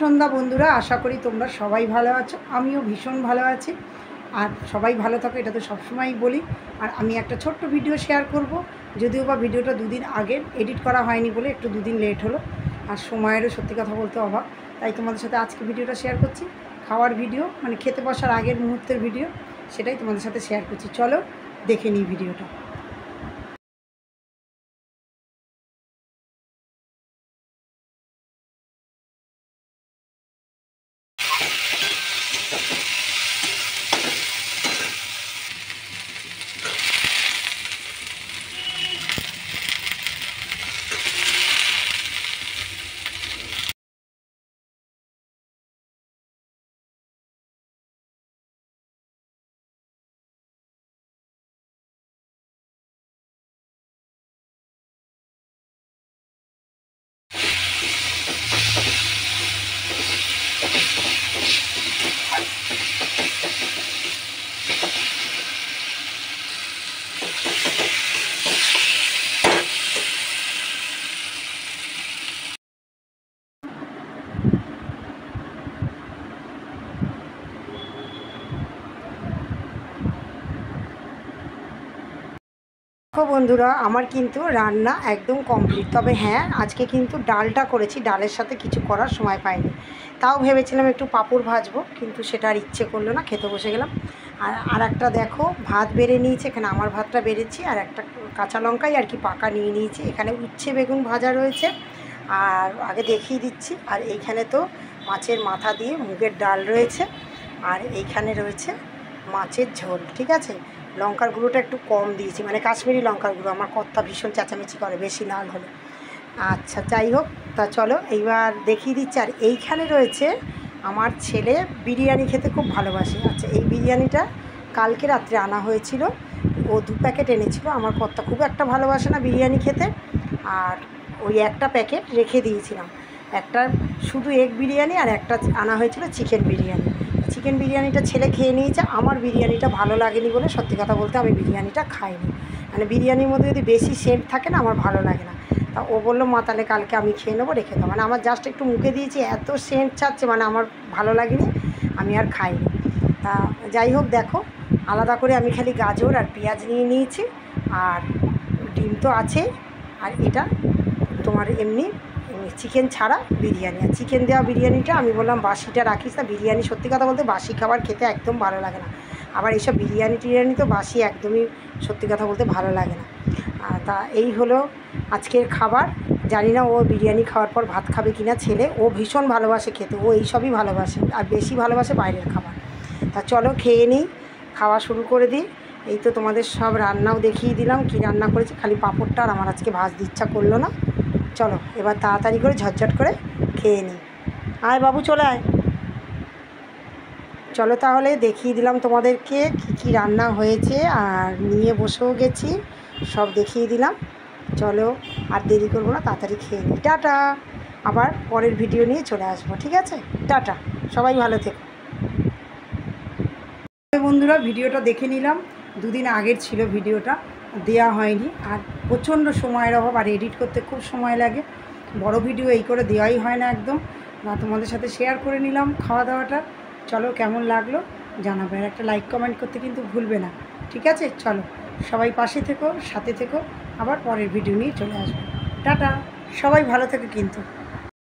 সন্ধ্যা বন্ধুরা, আশা করি তোমরা সবাই ভালো আছো। আমিও ভীষণ ভালো আছি। আর সবাই ভালো থাকো এটা তো সবসময়ই বলি। আর আমি একটা ছোট্ট ভিডিও শেয়ার করব, যদিও বা ভিডিওটা দুদিন আগের এডিট করা হয়নি বলে একটু দুদিন লেট হলো। আর সময়েরও সত্যি কথা বলতে অভাব, তাই তোমাদের সাথে আজকে ভিডিওটা শেয়ার করছি। খাওয়ার ভিডিও, মানে খেতে বসার আগের মুহূর্তের ভিডিও, সেটাই তোমাদের সাথে শেয়ার করছি। চলো দেখে নিই ভিডিওটা। দেখো বন্ধুরা, আমার কিন্তু রান্না একদম কমপ্লিট। তবে হ্যাঁ, আজকে কিন্তু ডালটা করেছি, ডালের সাথে কিছু করার সময় পাইনি। তাও ভেবেছিলাম একটু পাঁপড় ভাজবো, কিন্তু সেটা আর ইচ্ছে করলো না, খেতে বসে গেলাম। আর একটা দেখো ভাত বেড়ে নিয়েছি, এখানে আমার ভাতটা বেড়েছি, আর একটা কাঁচা লঙ্কাই আর কি পাকা নিয়ে নিয়েছি। এখানে উচ্ছে বেগুন ভাজা রয়েছে, আর আগে দেখিয়ে দিচ্ছি। আর এইখানে তো মাছের মাথা দিয়ে মুগের ডাল রয়েছে, আর এইখানে রয়েছে মাছের ঝোল। ঠিক আছে, লঙ্কার গুঁড়োটা একটু কম দিয়েছি, মানে কাশ্মীরি লঙ্কার গুঁড়ো। আমার কর্তা ভীষণ চেঁচামেচি করে বেশি লাল হলে। আচ্ছা, যাই হোক, তা চলো এইবার দেখিয়ে দিচ্ছি। আর এইখানে রয়েছে আমার ছেলে বিরিয়ানি খেতে খুব ভালোবাসে। আচ্ছা, এই বিরিয়ানিটা কালকে রাত্রে আনা হয়েছিল, ও 2 প্যাকেট এনেছিল। আমার কর্তা খুব একটা ভালোবাসে না বিরিয়ানি খেতে, আর ওই একটা প্যাকেট রেখে দিয়েছিলাম। একটা শুধু এগ বিরিয়ানি, আর একটা আনা হয়েছিল চিকেন বিরিয়ানি। চিকেন বিরিয়ানিটা ছেলে খেয়ে নিয়েছে, আমার বিরিয়ানিটা ভালো লাগেনি বলে সত্যি কথা বলতে আমি বিরিয়ানিটা খাইনি। মানে বিরিয়ানির মধ্যে যদি বেশি সেন্ট থাকে না, আমার ভালো লাগে না। তা ও বললো, মা তাহলে কালকে আমি খেয়ে নেবো, রেখে দাও। মানে আমার জাস্ট একটু মুখে দিয়েছি, এত সেন্ট ছাড়ছে, মানে আমার ভালো লাগেনি, আমি আর খাইনি। তা যাই হোক, দেখো আলাদা করে আমি খালি গাজর আর পেঁয়াজ নিয়ে নিয়েছি, আর ডিম তো আছে। আর এটা তোমার এমনি চিকেন ছাড়া বিরিয়ানি। আর চিকেন দেওয়া বিরিয়ানিটা আমি বললাম বাসিটা রাখিস না, বিরিয়ানি সত্যি কথা বলতে বাসি খাবার খেতে একদম ভালো লাগে না। আবার এইসব বিরিয়ানি টিরিয়ানি তো বাসি একদমই সত্যি কথা বলতে ভালো লাগে না। তা এই হলো আজকের খাবার। জানি না ও বিরিয়ানি খাওয়ার পর ভাত খাবে কি না। ছেলে, ও ভীষণ ভালোবাসে খেতে, ও এইসবই ভালোবাসে, আর বেশি ভালোবাসে বাইরের খাবার। তা চলো খেয়ে নিই, খাওয়া শুরু করে দিই। এই তো তোমাদের সব রান্নাও দেখিয়ে দিলাম, কি রান্না করেছি। খালি পাঁপড়টা আর আমার আজকে ভাজতে ইচ্ছা করলো না। চলো এবার তাড়াতাড়ি করে ঝটঝট করে খেয়ে নিই। আয় বাবু, চলে আয়। চলো তাহলে দেখিয়ে দিলাম তোমাদেরকে কী কী রান্না হয়েছে, আর নিয়ে বসেও গেছি, সব দেখিয়ে দিলাম। চলো আর দেরি করবো না, তাড়াতাড়ি খেয়ে নিই। টাটা, আবার পরের ভিডিও নিয়ে চলে আসবো। ঠিক আছে, টাটা, সবাই ভালো থেকো। বন্ধুরা, ভিডিওটা দেখে নিলাম, দুদিন আগের ছিল ভিডিওটা, দেয়া হয়নি। আর প্রচণ্ড সময়ের অভাব, আর এডিট করতে খুব সময় লাগে। বড় ভিডিও এই করে দেওয়াই হয় না একদম। না, তোমাদের সাথে শেয়ার করে নিলাম খাওয়া দাওয়াটা। চলো কেমন লাগলো জানাবে, আর একটা লাইক কমেন্ট করতে কিন্তু ভুলবে না। ঠিক আছে, চলো সবাই পাশে থেকো, সাথে থেকো। আবার পরের ভিডিও নিয়ে চলে আসবো। টাটা, সবাই ভালো থেকো কিন্তু।